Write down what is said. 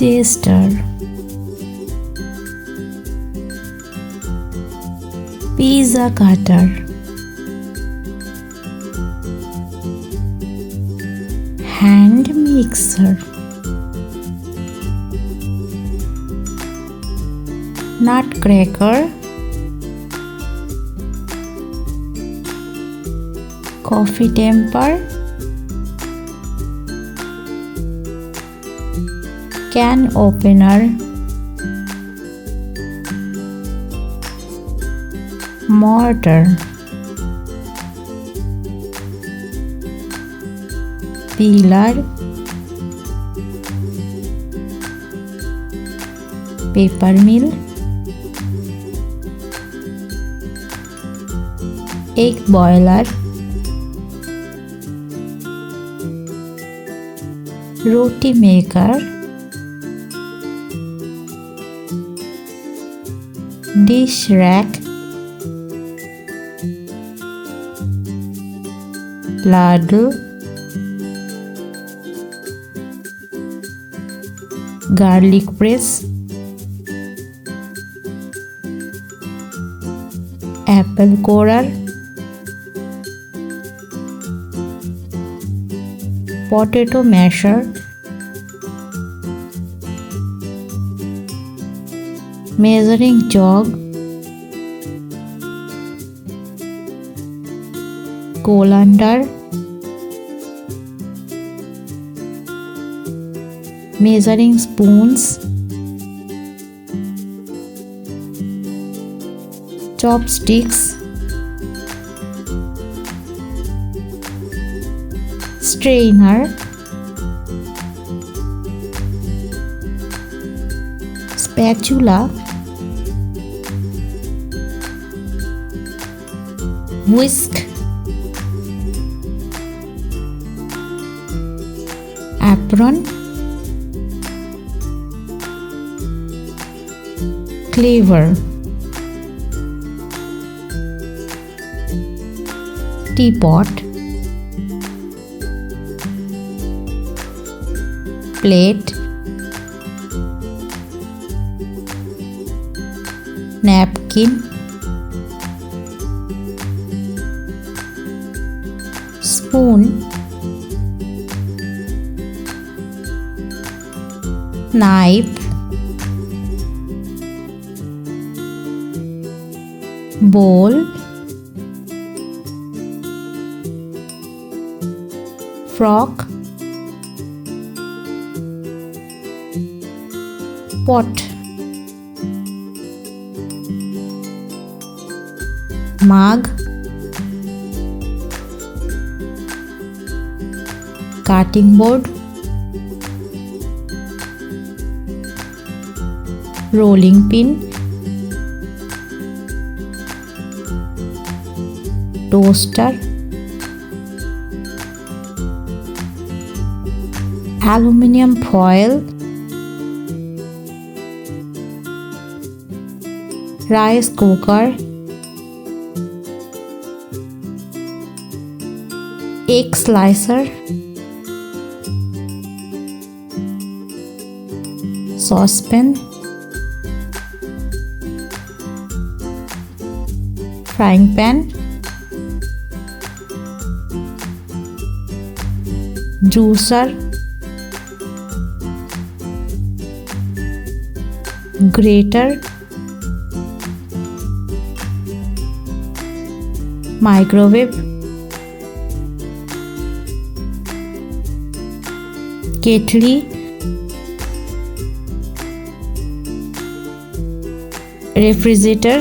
tester, pizza cutter, hand mixer, nutcracker, coffee temper, can opener, mortar, peeler, paper mill, egg boiler, roti maker, dish rack, ladle, garlic press, apple corer, potato masher, measuring jug, colander, measuring spoons, chopsticks, strainer, spatula, whisk, apron, cleaver, teapot, plate, napkin, spoon, knife, bowl, fork, pot, mug, cutting board, rolling pin, toaster, aluminium foil, rice cooker, egg slicer, saucepan, frying pan, juicer, grater, microwave, kettle, refrigerator,